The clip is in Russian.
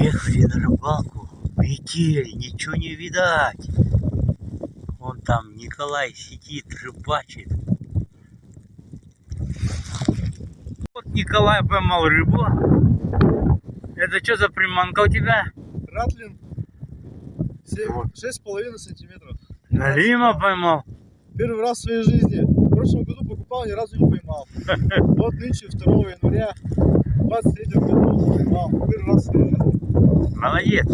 Приехали на рыбалку, метель, ничего не видать. Вон там Николай сидит, рыбачит. Вот Николай поймал рыбу. Это что за приманка у тебя? Ратлин 6,5 сантиметров. Налима поймал. Первый раз в своей жизни. В прошлом году покупал, ни разу не поймал. Вот нынче 2 января 23 года поймал. Первый раз в своей жизни. Молодец.